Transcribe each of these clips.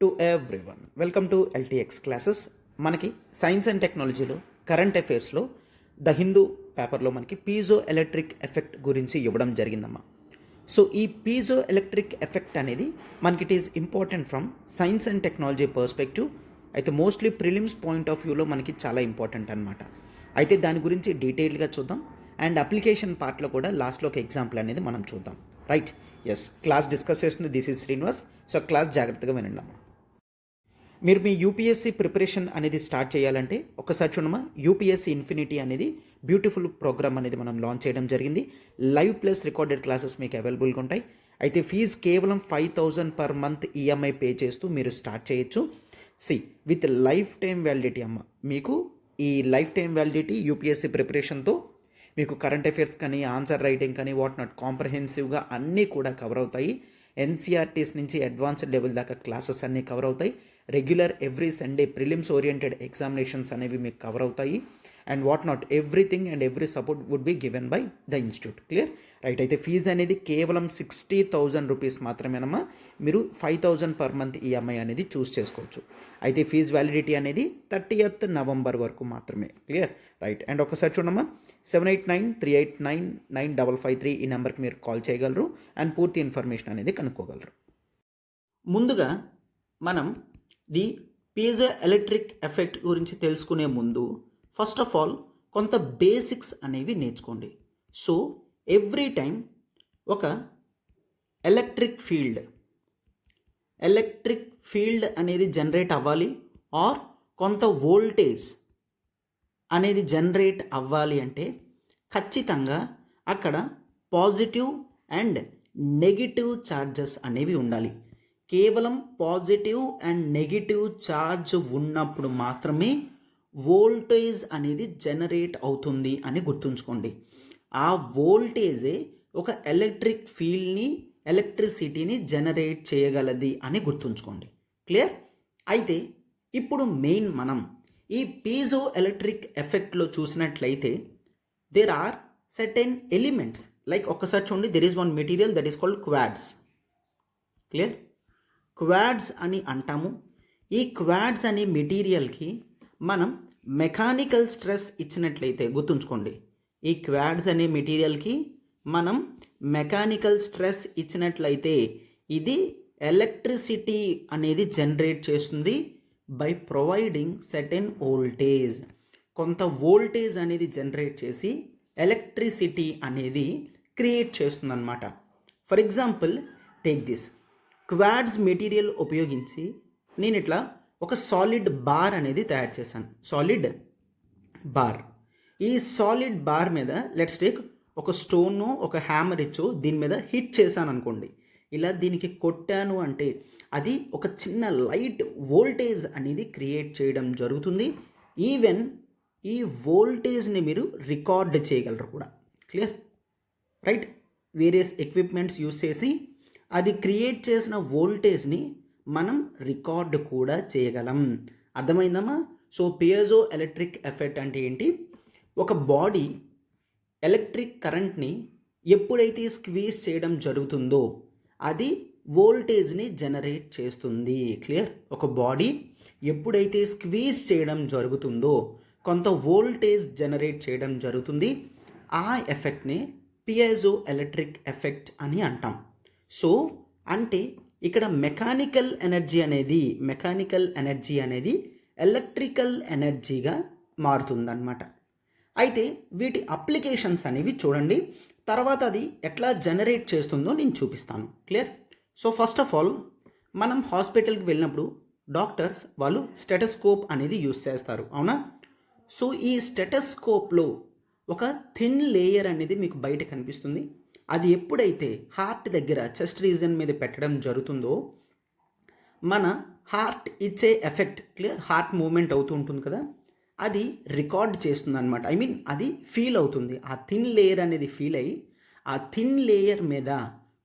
To everyone welcome to LTX classes. మనకి science and టెక్నాలజీలో current అఫైర్స్లో the Hindu పేపర్లో మనకి పీజో ఎలక్ట్రిక్ ఎఫెక్ట్ గురించి ఇవ్వడం జరిగిందమ్మా. సో ఈ పీజో ఎలక్ట్రిక్ ఎఫెక్ట్ అనేది మనకి it is important from science and technology perspective. అయితే మోస్ట్లీ ప్రిలిమ్స్ పాయింట్ ఆఫ్ వ్యూలో మనకి చాలా ఇంపార్టెంట్ అనమాట. అయితే దాని గురించి డీటెయిల్గా చూద్దాం అండ్ అప్లికేషన్ పార్ట్లో కూడా లాస్ట్లో ఒక ఎగ్జాంపుల్ అనేది మనం చూద్దాం. రైట్, ఎస్, క్లాస్ డిస్కస్ చేస్తుంది. This is Srinivas. So class జాగ్రత్తగా వినండి అమ్మా. మీరు మీ యూపీఎస్సీ ప్రిపరేషన్ అనేది స్టార్ట్ చేయాలంటే ఒకసారి చూడమ్మా, యూపీఎస్సీ ఇన్ఫినిటీ అనేది బ్యూటిఫుల్ ప్రోగ్రామ్ అనేది మనం లాంచ్ చేయడం జరిగింది. లైవ్ ప్లస్ రికార్డెడ్ క్లాసెస్ మీకు అవైలబుల్గా ఉంటాయి. అయితే ఫీజు కేవలం 5,000 పర్ మంత్ ఈఎంఐ పే చేస్తూ మీరు స్టార్ట్ చేయొచ్చు. విత్ లైఫ్ టైం వ్యాలిడిటీ అమ్మ. మీకు ఈ లైఫ్ టైం వ్యాలిడిటీ యూపీఎస్సీ ప్రిపరేషన్తో మీకు కరెంట్ అఫైర్స్ కానీ ఆన్సర్ రైటింగ్ కానీ వాట్ నాట్ కాంప్రహెన్సివ్గా అన్నీ కూడా కవర్ అవుతాయి. ఎన్సీఆర్టీస్ నుంచి అడ్వాన్స్డ్ లెవెల్ దాకా క్లాసెస్ అన్నీ కవర్ అవుతాయి. Regular every Sunday prelims oriented examinations అనేవి మీకు కవర్ అవుతాయి. And what not everything and every support would be given by the institute. Clear? Right. అయితే ఫీజు అనేది కేవలం 60,000 రూపీస్ మాత్రమేనమ్మా. మీరు 5,000 పర్ మంత్ ఈఎంఐ అనేది చూస్ చేసుకోవచ్చు. అయితే ఫీజు వ్యాలిడిటీ అనేది 30th నవంబర్ వరకు మాత్రమే. క్లియర్? రైట్. అండ్ ఒకసారి చూడమ్మా, 7893899553 ఈ నెంబర్కి మీరు కాల్ చేయగలరు అండ్ పూర్తి ఇన్ఫర్మేషన్ అనేది కనుక్కోగలరు. ముందుగా మనం ది పీజో ఎలక్ట్రిక్ ఎఫెక్ట్ గురించి తెలుసుకునే ముందు ఫస్ట్ ఆఫ్ ఆల్ కొంత బేసిక్స్ అనేవి నేర్చుకోండి. సో ఎవ్రీ టైం ఒక ఎలక్ట్రిక్ ఫీల్డ్ అనేది జనరేట్ అవ్వాలి ఆర్ కొంత వోల్టేజ్ అనేది జనరేట్ అవ్వాలి అంటే ఖచ్చితంగా అక్కడ పాజిటివ్ అండ్ నెగిటివ్ ఛార్జెస్ అనేవి ఉండాలి. కేవలం పాజిటివ్ అండ్ నెగిటివ్ ఛార్జ్ ఉన్నప్పుడు మాత్రమే వోల్టేజ్ అనేది జనరేట్ అవుతుంది అని గుర్తుంచుకోండి. ఆ వోల్టేజే ఒక ఎలక్ట్రిక్ ఫీల్డ్ని ఎలక్ట్రిసిటీని జనరేట్ చేయగలది అని గుర్తుంచుకోండి. క్లియర్? అయితే ఇప్పుడు మెయిన్ మనం ఈ పీజో ఎలక్ట్రిక్ ఎఫెక్ట్లో చూసినట్లయితే there are certain elements. Like ఒక్కసారి చూడండి, there is one material that is called quartz. Clear? Quartz అని అంటాము. ఈ క్వాడ్స్ అనే మెటీరియల్కి మనం మెకానికల్ స్ట్రెస్ ఇచ్చినట్లయితే గుర్తుంచుకోండి, ఈ క్వాడ్స్ అనే మెటీరియల్కి మనం మెకానికల్ స్ట్రెస్ ఇచ్చినట్లయితే ఇది ఎలక్ట్రిసిటీ అనేది జనరేట్ చేస్తుంది బై ప్రొవైడింగ్ సర్టెన్ వోల్టేజ్. కొంత వోల్టేజ్ అనేది జనరేట్ చేసి ఎలక్ట్రిసిటీ అనేది క్రియేట్ చేస్తుంది అన్నమాట. For example take this quads material ఉపయోగించి నేను ఇట్లా ఒక సాలిడ్ బార్ అనేది తయారు చేశాను. Solid bar. ఈ సాలిడ్ బార్ మీద లెట్స్ టేక్ ఒక స్టోను ఒక హ్యామర్ ఇచ్చు దీని మీద హిట్ చేశాను అనుకోండి. ఇలా దీనికి కొట్టాను అంటే అది ఒక చిన్న లైట్ వోల్టేజ్ అనేది క్రియేట్ చేయడం జరుగుతుంది. ఈవెన్ ఈ వోల్టేజ్ని మీరు రికార్డ్ చేయగలరు కూడా. Clear? Right. Various equipments use చేసి అది క్రియేట్ చేసిన వోల్టేజ్ని మనం రికార్డ్ కూడా చేయగలం. అర్థమైందమ్మా? సో పీజో ఎలక్ట్రిక్ ఎఫెక్ట్ అంటే ఏంటి? ఒక బాడీ ఎలక్ట్రిక్ కరెంట్ని ఎప్పుడైతే స్క్వీజ్ చేయడం జరుగుతుందో అది వోల్టేజ్ని జనరేట్ చేస్తుంది. క్లియర్? ఒక బాడీ ఎప్పుడైతే స్క్వీజ్ చేయడం జరుగుతుందో కొంత వోల్టేజ్ జనరేట్ చేయడం జరుగుతుంది. ఆ ఎఫెక్ట్ని పీజో ఎలక్ట్రిక్ ఎఫెక్ట్ అని అంటాం. సో అంటే ఇక్కడ మెకానికల్ ఎనర్జీ అనేది ఎలక్ట్రికల్ ఎనర్జీగా మారుతుందన్నమాట. అయితే వీటి అప్లికేషన్స్ అనేవి చూడండి, తర్వాత అది ఎట్లా జనరేట్ చేస్తుందో నేను చూపిస్తాను. Clear? So first of all మనం హాస్పిటల్కి వెళ్ళినప్పుడు డాక్టర్స్ వాళ్ళు స్టెటస్కోప్ అనేది యూస్ చేస్తారు, అవునా? సో ఈ స్టెటస్కోప్లో ఒక థిన్ లేయర్ అనేది మీకు బయట కనిపిస్తుంది. అది ఎప్పుడైతే హార్ట్ దగ్గర చెస్ట్ రీజన్ మీద పెట్టడం జరుగుతుందో మన హార్ట్ ఇచ్చే ఎఫెక్ట్, క్లియర్, హార్ట్ మూవ్మెంట్ అవుతూ ఉంటుంది కదా, అది రికార్డ్ చేస్తుంది అనమాట. అది ఫీల్ అవుతుంది. ఆ థిన్ లేయర్ అనేది ఫీల్ అయ్యి ఆ థిన్ లేయర్ మీద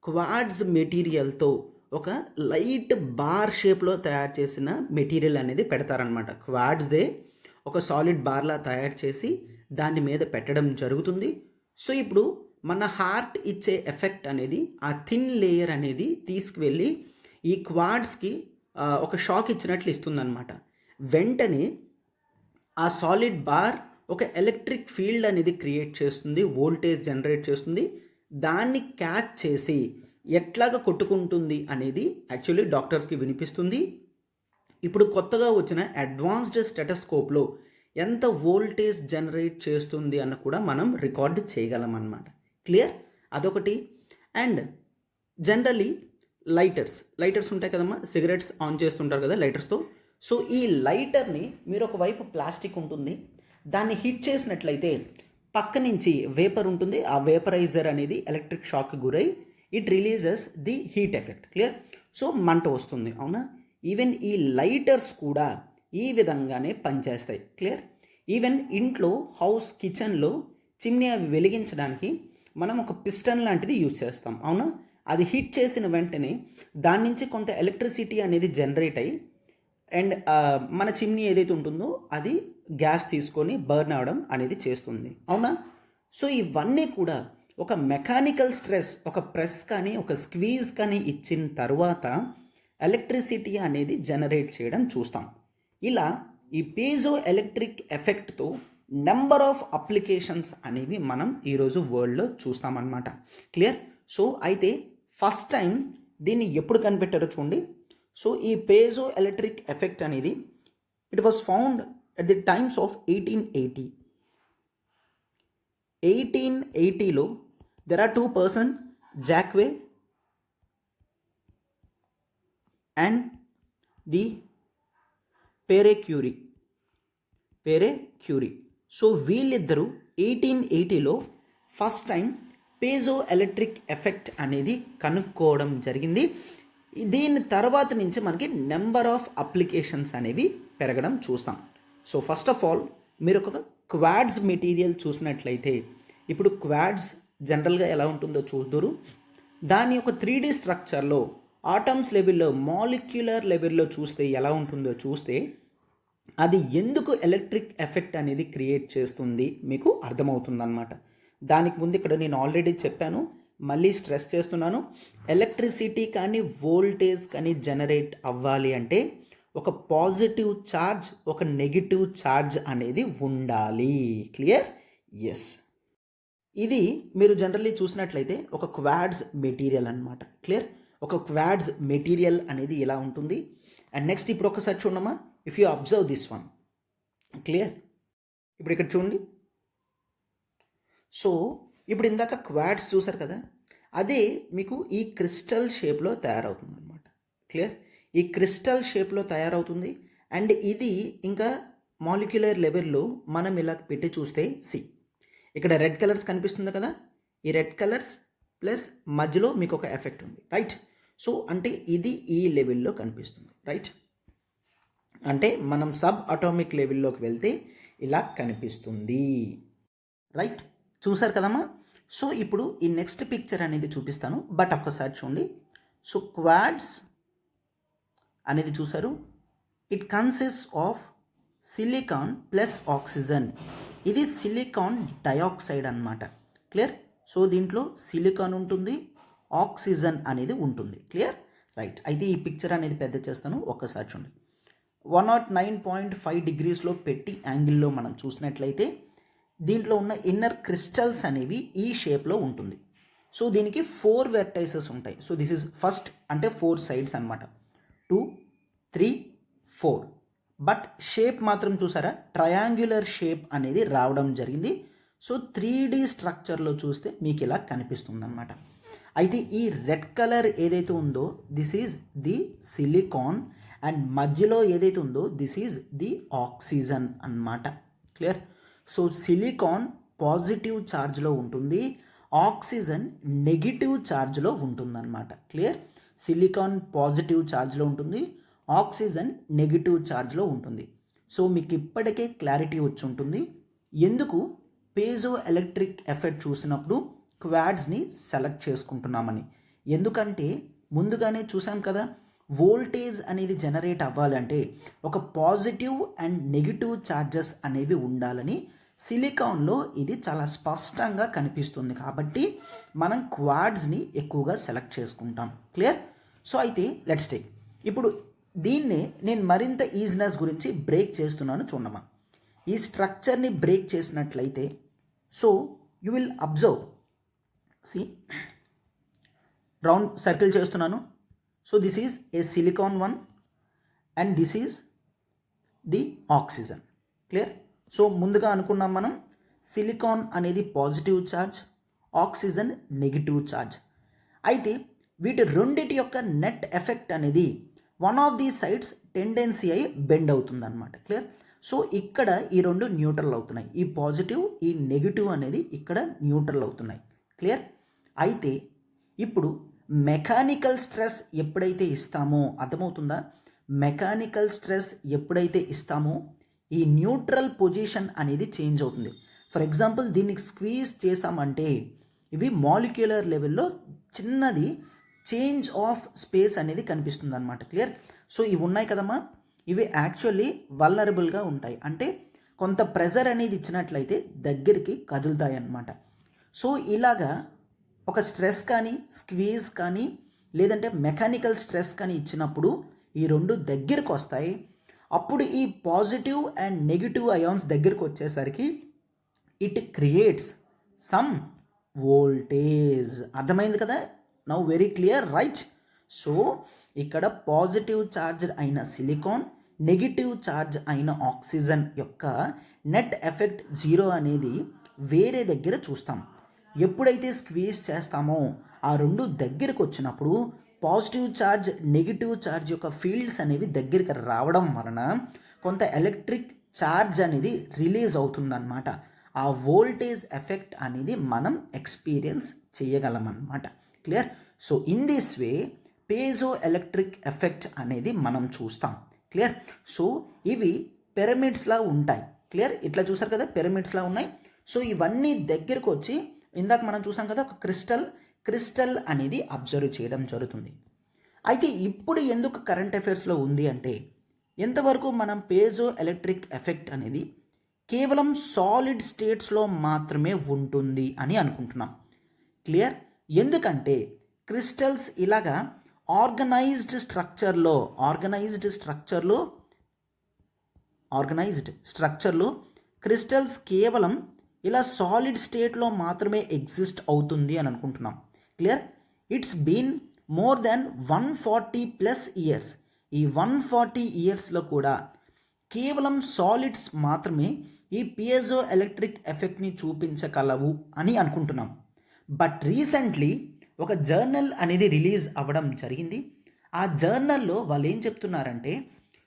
క్వాడ్స్ మెటీరియల్తో ఒక లైట్ బార్ షేప్లో తయారు చేసిన మెటీరియల్ అనేది పెడతారనమాట. క్వాడ్స్దే ఒక సాలిడ్ బార్లా తయారు చేసి దాని మీద పెట్టడం జరుగుతుంది. సో ఇప్పుడు మన హార్ట్ ఇచ్చే ఎఫెక్ట్ అనేది ఆ థిన్ లేయర్ అనేది తీసుకువెళ్ళి ఈ క్వాడ్స్కి ఒక షాక్ ఇచ్చినట్లు ఇస్తుందన్నమాట. వెంటనే ఆ సాలిడ్ బార్ ఒక ఎలక్ట్రిక్ ఫీల్డ్ అనేది క్రియేట్ చేస్తుంది, వోల్టేజ్ జనరేట్ చేస్తుంది. దాన్ని క్యాచ్ చేసి ఎట్లాగా కొట్టుకుంటుంది అనేది యాక్చువల్లీ డాక్టర్స్కి వినిపిస్తుంది. ఇప్పుడు కొత్తగా వచ్చిన అడ్వాన్స్డ్ స్టెటస్కోప్లో ఎంత వోల్టేజ్ జనరేట్ చేస్తుంది అన్న కూడా మనం రికార్డ్ చేయగలం అన్నమాట. క్లియర్? అదొకటి. అండ్ జనరలీ లైటర్స్ ఉంటాయి కదమ్మా, సిగరెట్స్ ఆన్ చేస్తుంటారు కదా లైటర్స్తో. సో ఈ లైటర్ని మీరు ఒకవైపు ప్లాస్టిక్ ఉంటుంది, దాన్ని హిట్ చేసినట్లయితే పక్క నుంచి వేపర్ ఉంటుంది, ఆ వేపరైజర్ అనేది ఎలక్ట్రిక్ షాక్కి గురై it releases the heat effect. Clear? So మంట వస్తుంది, అవునా? ఈవెన్ ఈ లైటర్స్ కూడా ఈ విధంగానే పనిచేస్తాయి. క్లియర్? ఈవెన్ ఇంట్లో కిచెన్లో చిమ్నీ అవి వెలిగించడానికి మనం ఒక పిస్టన్ లాంటిది యూజ్ చేస్తాం, అవునా? అది హిట్ చేసిన వెంటనే దాని నుంచి కొంత ఎలక్ట్రిసిటీ అనేది జనరేట్ అయ్యి అండ్ మన చిమ్నీ ఏదైతే ఉంటుందో అది గ్యాస్ తీసుకొని బర్న్ అవ్వడం అనేది చేస్తుంది, అవునా? సో ఇవన్నీ కూడా ఒక మెకానికల్ స్ట్రెస్, ఒక ప్రెస్ కానీ ఒక స్క్వీజ్ కానీ ఇచ్చిన తర్వాత ఎలక్ట్రిసిటీ అనేది జనరేట్ చేయడం చూస్తాం. ఇలా ఈ పీజో ఎలక్ట్రిక్ ఎఫెక్ట్తో నెంబర్ ఆఫ్ అప్లికేషన్స్ అనేవి మనం ఈరోజు వరల్డ్లో చూస్తామన్నమాట. క్లియర్? సో అయితే ఫస్ట్ టైం దీన్ని ఎప్పుడు కనిపెట్టారో చూడండి. సో ఈ పీజో ఎలక్ట్రిక్ ఎఫెక్ట్ అనేది it was found at the times of 1880. 1880లో there are 2 persons, Jacques and the Pierre Curie. So వీళ్ళిద్దరూ 1880లో first time piezo electric effect అనేది కనుక్కోవడం జరిగింది. దీని తర్వాత నుంచి మనకి నెంబర్ ఆఫ్ అప్లికేషన్స్ అనేవి పెరగడం చూస్తాం. సో ఫస్ట్ ఆఫ్ ఆల్ మీరు ఒక క్వాడ్స్ మెటీరియల్ చూసినట్లయితే, ఇప్పుడు క్వాడ్స్ జనరల్గా ఎలా ఉంటుందో చూద్దురు. దాని యొక్క 3D స్ట్రక్చర్లో ఆటమ్స్ లెవెల్లో, మాలిక్యులర్ లెవెల్లో చూస్తే ఎలా ఉంటుందో చూస్తే అది ఎందుకు ఎలక్ట్రిక్ ఎఫెక్ట్ అనేది క్రియేట్ చేస్తుంది మీకు అర్థమవుతుందన్నమాట. దానికి ముందు ఇక్కడ నేను ఆల్రెడీ చెప్పాను, మళ్ళీ స్ట్రెస్ చేస్తున్నాను. ఎలక్ట్రిసిటీ కానీ వోల్టేజ్ కానీ జనరేట్ అవ్వాలి అంటే ఒక పాజిటివ్ ఛార్జ్, ఒక నెగిటివ్ ఛార్జ్ అనేది ఉండాలి. క్లియర్? ఎస్. ఇది మీరు జనరల్లీ చూసినట్లయితే ఒక క్వాడ్స్ మెటీరియల్ అన్నమాట. క్లియర్? ఒక క్వాడ్స్ మెటీరియల్ అనేది ఇలా ఉంటుంది. అండ్ నెక్స్ట్ ఇప్పుడు ఒకసారి చూడమ్మా, if you observe this one. Clear? ఇప్పుడు ఇక్కడ చూడండి. సో ఇప్పుడు ఇందాక క్వాడ్స్ చూసారు కదా, అదే మీకు ఈ క్రిస్టల్ షేప్లో తయారవుతుంది అనమాట. క్లియర్? ఈ క్రిస్టల్ షేప్లో తయారవుతుంది. అండ్ ఇది ఇంకా మాలిక్యులర్ లెవెల్లో మనం ఇలా పెట్టి చూస్తే ఇక్కడ రెడ్ కలర్స్ కనిపిస్తుంది కదా, ఈ రెడ్ కలర్స్ ప్లస్ మధ్యలో మీకు ఒక ఎఫెక్ట్ ఉంది, రైట్? సో అంటే ఇది ఈ లెవెల్లో కనిపిస్తుంది, రైట్? అంటే మనం సబ్ అటామిక్ లెవెల్లోకి వెళ్తే ఇలా కనిపిస్తుంది, రైట్? చూసారు కదమ్మా. సో ఇప్పుడు ఈ నెక్స్ట్ పిక్చర్ అనేది చూపిస్తాను, బట్ ఒక్కసారి చూడండి. సో క్వాడ్స్ అనేది చూసారు, it consist of silicon plus oxygen. ఇది సిలికాన్ డయాక్సైడ్ అన్నమాట. క్లియర్? సో దీంట్లో సిలికాన్ ఉంటుంది, ఆక్సిజన్ అనేది ఉంటుంది. క్లియర్? రైట్. అయితే ఈ పిక్చర్ అనేది పెద్ద చేస్తాను, ఒక్కసారి చూడండి. 109.5 degreesలో పెట్టి యాంగిల్లో మనం చూసినట్లయితే దీంట్లో ఉన్న ఇన్నర్ క్రిస్టల్స్ అనేవి ఈ షేప్లో ఉంటుంది. సో దీనికి 4 vertices ఉంటాయి. సో దిస్ ఇస్ ఫస్ట్ అంటే 4 sides అనమాట, 2, 3, 4. బట్ షేప్ మాత్రం చూసారా, ట్రయాంగులర్ షేప్ అనేది రావడం జరిగింది. సో 3D స్ట్రక్చర్లో చూస్తే మీకు ఇలా కనిపిస్తుంది అనమాట. అయితే ఈ రెడ్ కలర్ ఏదైతే ఉందో this is the silicon, and మధ్యలో ఏదైతే ఉందో దిస్ ఈజ్ ది ఆక్సిజన్ అన్నమాట. క్లియర్? సో సిలికాన్ పాజిటివ్ ఛార్జ్లో ఉంటుంది, ఆక్సిజన్ నెగిటివ్ ఛార్జ్లో ఉంటుందన్నమాట. క్లియర్? సిలికాన్ పాజిటివ్ ఛార్జ్లో ఉంటుంది, ఆక్సిజన్ నెగిటివ్ ఛార్జ్లో ఉంటుంది. సో మీకు ఇప్పటికే క్లారిటీ వచ్చి ఉంటుంది ఎందుకు పీజో ఎలక్ట్రిక్ ఎఫెక్ట్ చూసినప్పుడు క్వాడ్స్ని సెలెక్ట్ చేసుకుంటున్నామని. ఎందుకంటే ముందుగానే చూసాం కదా, వోల్టేజ్ అనేది జనరేట్ అవ్వాలంటే ఒక పాజిటివ్ అండ్ నెగిటివ్ ఛార్జెస్ అనేవి ఉండాలని సిలికాన్లో ఇది చాలా స్పష్టంగా కనిపిస్తుంది. కాబట్టి మనం క్వాడ్స్ని ఎక్కువగా సెలెక్ట్ చేసుకుంటాం. క్లియర్? సో అయితే లెట్స్ టేక్ ఇప్పుడు దీన్నే నేను మరింత ఈజినెస్ గురించి బ్రేక్ చేస్తున్నాను చూడమ్మా. ఈ స్ట్రక్చర్ని బ్రేక్ చేసినట్లయితే so you will observe, see round circle చేస్తున్నాను. So this is a silicon one and this is the oxygen. Clear? So ముందుగా అనుకున్నాం మనం సిలికాన్ అనేది positive charge, oxygen negative charge. అయితే వీటి రెండిటి యొక్క నెట్ ఎఫెక్ట్ అనేది one of the sides tendency అయి బెండ్ అవుతుంది అనమాట. క్లియర్? సో ఇక్కడ ఈ రెండు న్యూట్రల్ అవుతున్నాయి, ఈ పాజిటివ్ ఈ నెగిటివ్ అనేది ఇక్కడ న్యూట్రల్ అవుతున్నాయి. క్లియర్? అయితే ఇప్పుడు మెకానికల్ స్ట్రెస్ ఎప్పుడైతే ఇస్తామో, అర్థమవుతుందా? మెకానికల్ స్ట్రెస్ ఎప్పుడైతే ఇస్తామో ఈ న్యూట్రల్ పొజిషన్ అనేది చేంజ్ అవుతుంది. ఫర్ ఎగ్జాంపుల్ దీన్ని స్క్వీజ్ చేసామంటే ఇవి మాలిక్యులర్ లెవెల్లో చిన్నది చేంజ్ ఆఫ్ స్పేస్ అనేది కనిపిస్తుంది అనమాట. క్లియర్? సో ఇవి ఉన్నాయి కదమ్మా, ఇవి యాక్చువల్లీ వల్నరబుల్గా ఉంటాయి. అంటే కొంత ప్రెజర్ అనేది ఇచ్చినట్లయితే దగ్గరికి కదులుతాయి అన్నమాట. సో ఇలాగా ఒక స్ట్రెస్ కానీ స్క్వీజ్ కానీ లేదంటే మెకానికల్ స్ట్రెస్ కానీ ఇచ్చినప్పుడు ఈ రెండు దగ్గరికి వస్తాయి. అప్పుడు ఈ పాజిటివ్ అండ్ నెగిటివ్ అయాన్స్ దగ్గరికి వచ్చేసరికి ఇట్ క్రియేట్స్ సమ్ వోల్టేజ్. అర్థమైంది కదా? Now very clear, right? So ఇక్కడ పాజిటివ్ ఛార్జ్ అయిన సిలికాన్, నెగిటివ్ ఛార్జ్ అయిన ఆక్సిజన్ యొక్క నెట్ ఎఫెక్ట్ జీరో అనేది వేరే దగ్గర చూస్తాం. ఎప్పుడైతే స్క్వీజ్ చేస్తామో ఆ రెండు దగ్గరికి వచ్చినప్పుడు పాజిటివ్ ఛార్జ్ నెగిటివ్ ఛార్జ్ యొక్క ఫీల్డ్స్ అనేవి దగ్గరికి రావడం వలన కొంత ఎలక్ట్రిక్ ఛార్జ్ అనేది రిలీజ్ అవుతుందన్నమాట. ఆ వోల్టేజ్ ఎఫెక్ట్ అనేది మనం ఎక్స్పీరియన్స్ చేయగలం అన్నమాట. Clear? So in this way పేజో electric effect అనేది మనం చూస్తాం. క్లియర్? సో ఇవి పిరమిడ్స్లా ఉంటాయి. క్లియర్? ఇట్లా చూసారు కదా, పిరమిడ్స్లా ఉన్నాయి. సో ఇవన్నీ దగ్గరకు వచ్చి ఇందాక మనం చూసాం కదా ఒక క్రిస్టల్ అనేది అబ్జర్వ్ చేయడం జరుగుతుంది. అయితే ఇప్పుడు ఎందుకు కరెంట్ అఫైర్స్లో ఉంది అంటే ఎంతవరకు మనం పేజో ఎలక్ట్రిక్ ఎఫెక్ట్ అనేది కేవలం సాలిడ్ స్టేట్స్లో మాత్రమే ఉంటుంది అని అనుకుంటున్నాం. క్లియర్? ఎందుకంటే క్రిస్టల్స్ ఇలాగా ఆర్గనైజ్డ్ స్ట్రక్చర్లో క్రిస్టల్స్ కేవలం ఇలా సాలిడ్ స్టేట్లో మాత్రమే ఎగ్జిస్ట్ అవుతుంది అని అనుకుంటున్నాం. Clear? It's been more than 140+ years. ఈ 140 ఇయర్స్లో కూడా కేవలం సాలిడ్స్ మాత్రమే ఈ పియజో ఎలక్ట్రిక్ ఎఫెక్ట్ని చూపించగలవు అని అనుకుంటున్నాం. బట్ రీసెంట్లీ ఒక జర్నల్ అనేది రిలీజ్ అవ్వడం జరిగింది. ఆ జర్నల్లో వాళ్ళు ఏం చెప్తున్నారంటే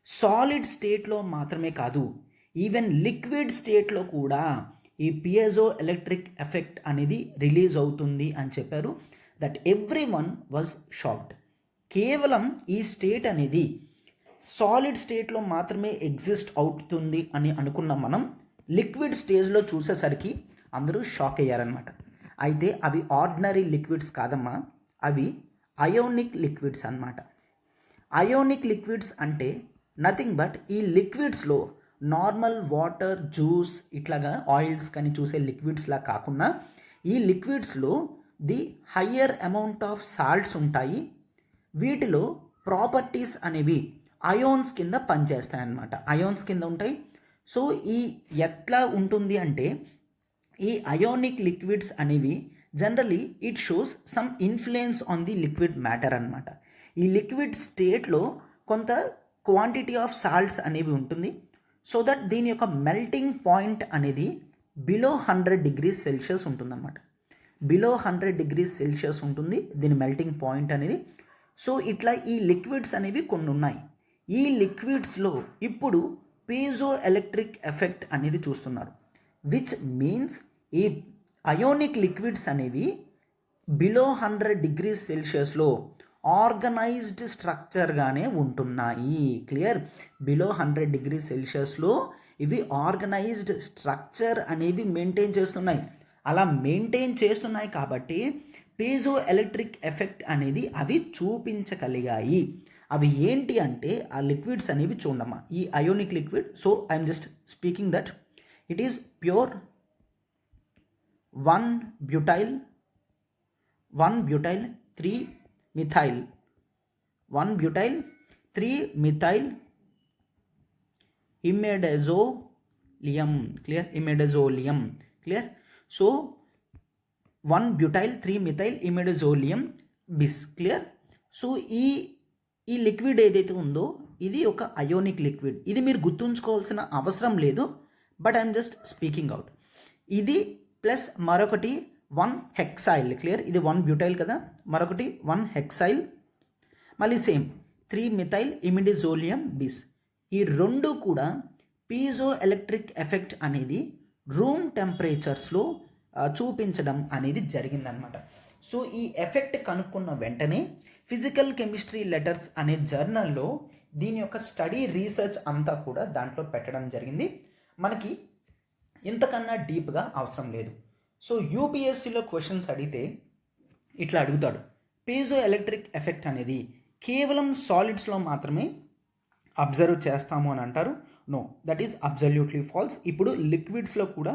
సాలిడ్ స్టేట్లో మాత్రమే కాదు, ఈవెన్ లిక్విడ్ స్టేట్లో కూడా ఈ పియజో ఎలక్ట్రిక్ ఎఫెక్ట్ అనేది రిలీజ్ అవుతుంది అని చెప్పారు. That every one was shocked. కేవలం ఈ స్టేట్ అనేది సాలిడ్ స్టేట్లో మాత్రమే ఎగ్జిస్ట్ అవుతుంది అని అనుకున్న మనం లిక్విడ్ స్టేజ్లో చూసేసరికి అందరూ షాక్ అయ్యారనమాట. అయితే అవి ఆర్డినరీ లిక్విడ్స్ కాదమ్మా, అవి అయోనిక్ లిక్విడ్స్ అన్నమాట. అయోనిక్ లిక్విడ్స్ అంటే నథింగ్ బట్ ఈ లిక్విడ్స్లో నార్మల్ వాటర్, జ్యూస్ ఇట్లాగా ఆయిల్స్ కానీ చూసే లిక్విడ్స్లా కాకుండా ఈ లిక్విడ్స్లో the higher amount of salts ఉంటాయి. వీటిలో ప్రాపర్టీస్ అనేవి అయోన్స్ కింద పనిచేస్తాయి అన్నమాట. అయోన్స్ కింద ఉంటాయి. సో ఈ ఎట్లా ఉంటుంది అంటే ఈ అయోనిక్ లిక్విడ్స్ అనేవి generally it shows some influence on the liquid matter అనమాట. ఈ లిక్విడ్ స్టేట్లో కొంత క్వాంటిటీ ఆఫ్ సాల్ట్స్ అనేవి ఉంటుంది. సో దట్ దీని యొక్క మెల్టింగ్ పాయింట్ అనేది బిలో 100 degrees Celsius ఉంటుందన్నమాట. బిలో 100 degrees Celsius ఉంటుంది దీని మెల్టింగ్ పాయింట్ అనేది. సో ఇట్లా ఈ లిక్విడ్స్ అనేవి కొన్ని ఉన్నాయి. ఈ లిక్విడ్స్లో ఇప్పుడు పీజో ఎలక్ట్రిక్ ఎఫెక్ట్ అనేది చూస్తున్నారు. విచ్ మీన్స్ ఈ అయోనిక్ లిక్విడ్స్ అనేవి బిలో 100 degrees Celsiusలో ఆర్గనైజ్డ్ స్ట్రక్చర్గానే ఉంటున్నాయి. క్లియర్? బిలో 100 degrees Celsiusలో ఇవి ఆర్గనైజ్డ్ స్ట్రక్చర్ అనేవి మెయింటైన్ చేస్తున్నాయి. అలా మెయింటైన్ చేస్తున్నాయి కాబట్టి పీజో ఎలక్ట్రిక్ ఎఫెక్ట్ అనేది అవి చూపించగలిగాయి. అవి ఏంటి అంటే ఆ లిక్విడ్స్ అనేవి చూడమ్మా. ఈ ionic liquid, so I'm just speaking that it is pure 1-butyl 3-methyl 1-butyl 3-methyl imidazolium, clear, imidazolium, clear. So 1-butyl 3-methyl imidazolium bis, clear. So ఈ లిక్విడ్ ఏదైతే ఉందో ఇది ఒక అయోనిక్ లిక్విడ్. ఇది మీరు గుర్తుంచుకోవాల్సిన అవసరం లేదు, but I'm just speaking out. ఇది ప్లస్ మరొకటి 1-hexyl, క్లియర్. ఇది 1-butyl కదా, మరొకటి 1-hexyl, మళ్ళీ సేమ్ 3-methyl imidazolium bis. ఈ రెండు కూడా పీజో ఎలక్ట్రిక్ ఎఫెక్ట్ అనేది రూమ్ టెంపరేచర్స్లో చూపించడం అనేది జరిగిందనమాట. సో ఈ ఎఫెక్ట్ కనుక్కున్న వెంటనే ఫిజికల్ కెమిస్ట్రీ లెటర్స్ అనే జర్నల్లో దీని యొక్క స్టడీ రీసెర్చ్ అంతా కూడా దాంట్లో పెట్టడం జరిగింది. మనకి ఇంతకన్నా డీప్గా అవసరం లేదు. సో యూపీఎస్సీలో క్వశ్చన్స్ అడిగితే ఇట్లా అడుగుతాడు, పీజో ఎలక్ట్రిక్ ఎఫెక్ట్ అనేది కేవలం సాలిడ్స్లో మాత్రమే అబ్జర్వ్ చేస్తాము అని అంటారు. No, that is absolutely false. ఇప్పుడు లిక్విడ్స్లో కూడా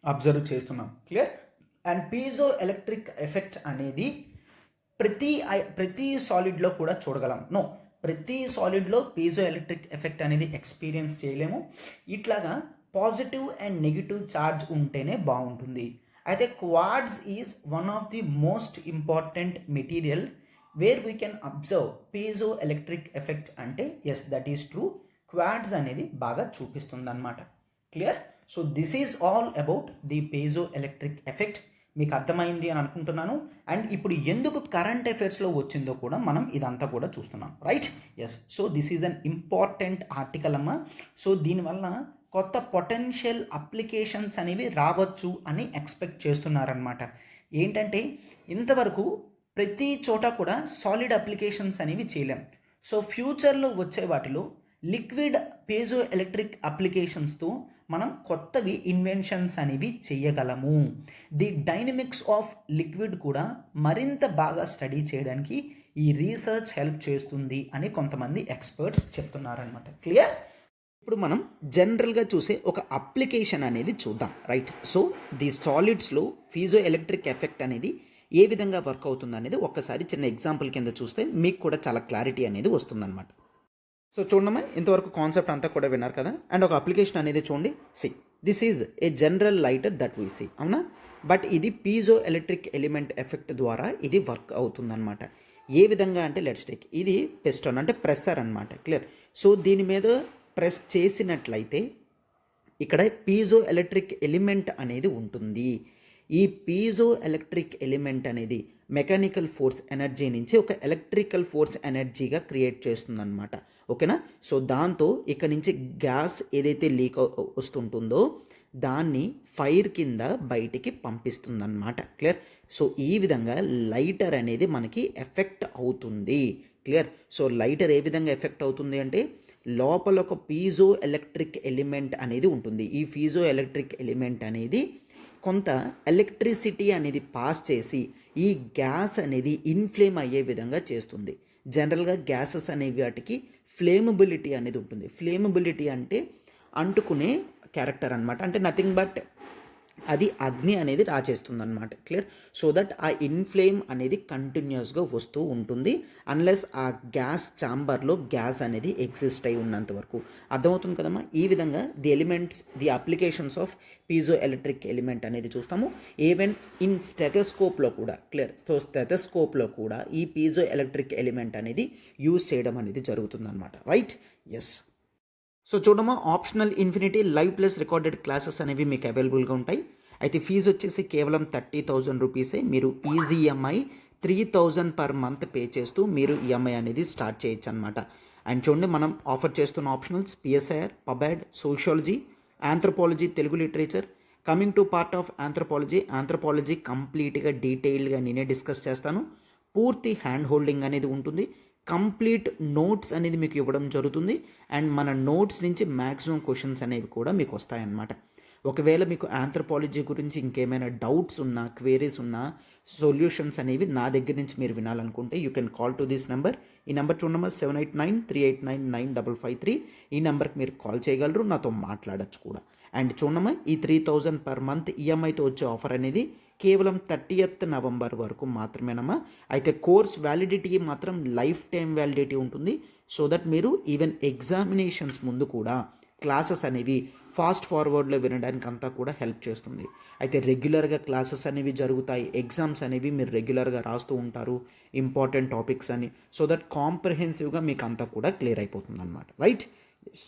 అబ్జర్వ్ చేస్తున్నాం, clear. And piezo electric effect అనేది ప్రతి సాలిడ్లో కూడా చూడగలం. నో, ప్రతి సాలిడ్లో పీజో ఎలక్ట్రిక్ ఎఫెక్ట్ అనేది ఎక్స్పీరియన్స్ చేయలేము. ఇట్లాగా పాజిటివ్ అండ్ నెగిటివ్ ఛార్జ్ ఉంటేనే బాగుంటుంది. అయితే quartz is one of the most important material where we can observe piezo electric effect అంటే yes, that is true. Quartz అనేది బాగా చూపిస్తుంది అనమాట, clear. So this is all about the piezo electric effect. మీకు అర్థమైంది అని అనుకుంటున్నాను. అండ్ ఇప్పుడు ఎందుకు కరెంట్ అఫైర్స్లో వచ్చిందో కూడా మనం ఇదంతా కూడా చూస్తున్నాం, right. Yes, so this is an important article అమ్మ. సో దీనివల్ల కొత్త పొటెన్షియల్ అప్లికేషన్స్ అనేవి రావచ్చు అని ఎక్స్పెక్ట్ చేస్తున్నారనమాట. ఏంటంటే ఇంతవరకు ప్రతి చోట కూడా సాలిడ్ అప్లికేషన్స్ అనేవి చేయలేం. సో ఫ్యూచర్లో వచ్చే వాటిలో లిక్విడ్ పీజో ఎలక్ట్రిక్ అప్లికేషన్స్తో మనం కొత్తవి ఇన్వెన్షన్స్ అనేవి చేయగలము. ది డైనమిక్స్ ఆఫ్ లిక్విడ్ కూడా మరింత బాగా స్టడీ చేయడానికి ఈ రీసెర్చ్ హెల్ప్ చేస్తుంది అని కొంతమంది ఎక్స్పర్ట్స్ చెప్తున్నారనమాట, క్లియర్. ఇప్పుడు మనం జనరల్గా చూసే ఒక అప్లికేషన్ అనేది చూద్దాం, రైట్. సో ది సాలిడ్స్లో పీజో ఎలక్ట్రిక్ ఎఫెక్ట్ అనేది ఏ విధంగా వర్క్ అవుతుంది అనేది ఒక్కసారి చిన్న ఎగ్జాంపుల్ కింద చూస్తే మీకు కూడా చాలా క్లారిటీ అనేది వస్తుందన్నమాట. సో చూడమ్మా, ఇంతవరకు కాన్సెప్ట్ అంతా కూడా విన్నారు కదా. అండ్ ఒక అప్లికేషన్ అనేది చూడండి. See, this is a general lighter that we see, అవునా. బట్ ఇది పీజో ఎలక్ట్రిక్ ఎలిమెంట్ ఎఫెక్ట్ ద్వారా ఇది వర్క్ అవుతుందన్నమాట. ఏ విధంగా అంటే లెట్స్ టేక్, ఇది పిస్టన్ అంటే ప్రెషర్ అనమాట, క్లియర్. సో దీని మీద ప్రెస్ చేసినట్లయితే ఇక్కడ పీజో ఎలక్ట్రిక్ ఎలిమెంట్ అనేది ఉంటుంది. ఈ పీజో ఎలక్ట్రిక్ ఎలిమెంట్ అనేది మెకానికల్ ఫోర్స్ ఎనర్జీ నుంచి ఒక ఎలక్ట్రికల్ ఫోర్స్ ఎనర్జీగా క్రియేట్ చేస్తుందన్నమాట, ఓకేనా. సో దాంతో ఇక్కడ నుంచి గ్యాస్ ఏదైతే లీక్ వస్తుంటుందో దాన్ని ఫైర్ కింద బయటికి పంపిస్తుందన్నమాట, క్లియర్. సో ఈ విధంగా లైటర్ అనేది మనకి ఎఫెక్ట్ అవుతుంది, క్లియర్. సో లైటర్ ఏ విధంగా ఎఫెక్ట్ అవుతుంది అంటే లోపల ఒక పీజో ఎలక్ట్రిక్ ఎలిమెంట్ అనేది ఉంటుంది. ఈ పీజో ఎలక్ట్రిక్ ఎలిమెంట్ అనేది కొంత ఎలక్ట్రిసిటీ అనేది పాస్ చేసి ఈ గ్యాస్ అనేది ఇన్ఫ్లేమ్ అయ్యే విధంగా చేస్తుంది. జనరల్గా గ్యాసెస్ అనేవి వాటికి ఫ్లేమబిలిటీ అనేది ఉంటుంది. ఫ్లేమబిలిటీ అంటే అంటుకునే క్యారెక్టర్ అనమాట, అంటే నథింగ్ బట్ అది అగ్ని అనేది రాచేస్తుంది అనమాట, క్లియర్. సో దట్ ఆ ఇన్ఫ్లేమ్ అనేది కంటిన్యూస్గా వస్తూ ఉంటుంది అన్లెస్ ఆ గ్యాస్ ఛాంబర్లో గ్యాస్ అనేది ఎగ్జిస్ట్ అయి ఉన్నంత వరకు. అర్థమవుతుంది కదమ్మా. ఈ విధంగా the elements, the applications of piezo electric element అనేది చూస్తాము. ఈవెన్ ఇన్ స్టెథోస్కోప్లో కూడా, క్లియర్. సో స్టెథోస్కోప్లో కూడా ఈ పీజో ఎలక్ట్రిక్ ఎలిమెంట్ అనేది యూజ్ చేయడం అనేది జరుగుతుందన్నమాట, రైట్. ఎస్. సో చూడమ్మా, optional infinity live plus recorded classes అనేవి మీకు అవైలబుల్గా ఉంటాయి. అయితే ఫీజు వచ్చేసి కేవలం 30,000 రూపీసే. మీరు easy EMI 3,000 per month pay చేస్తూ మీరు ఈఎంఐ అనేది స్టార్ట్ చేయొచ్చు అనమాట. అండ్ చూడండి, మనం ఆఫర్ చేస్తున్న optionals PSIR, pub ad, sociology, anthropology, Telugu literature. Coming to part of anthropology కంప్లీట్గా డీటెయిల్డ్గా నేనే డిస్కస్ చేస్తాను. పూర్తి హ్యాండ్ హోల్డింగ్ అనేది ఉంటుంది. కంప్లీట్ నోట్స్ అనేది మీకు ఇవ్వడం జరుగుతుంది. అండ్ మన నోట్స్ నుంచి మ్యాక్సిమం క్వశ్చన్స్ అనేవి కూడా మీకు వస్తాయన్నమాట. ఒకవేళ మీకు ఆంథ్రోపాలజీ గురించి ఇంకేమైనా డౌట్స్ ఉన్నా, క్వేరీస్ ఉన్నా, సొల్యూషన్స్ అనేవి నా దగ్గర నుంచి మీరు వినాలనుకుంటే you can call to this number. ఈ నెంబర్ చూడమ్మా, 7893899553. ఈ నెంబర్కి మీరు కాల్ చేయగలరు, నాతో మాట్లాడచ్చు కూడా. అండ్ చూడమ్మా, ఈ 3,000 పర్ మంత్ ఈఎంఐతో వచ్చే ఆఫర్ అనేది కేవలం 30th నవంబర్ వరకు మాత్రమేనమ్మా. అయితే కోర్స్ వ్యాలిడిటీ మాత్రం లైఫ్ టైం వ్యాలిడిటీ ఉంటుంది. సో దట్ మీరు ఈవెన్ ఎగ్జామినేషన్స్ ముందు కూడా క్లాసెస్ అనేవి ఫాస్ట్ ఫార్వర్డ్లో వినడానికి అంతా కూడా హెల్ప్ చేస్తుంది. అయితే రెగ్యులర్గా క్లాసెస్ అనేవి జరుగుతాయి, ఎగ్జామ్స్ అనేవి మీరు రెగ్యులర్గా రాస్తూ ఉంటారు ఇంపార్టెంట్ టాపిక్స్ అని. సో దట్ కాంప్రహెన్సివ్గా మీకు అంతా కూడా క్లియర్ అయిపోతుంది అనమాట. రైట్? ఎస్.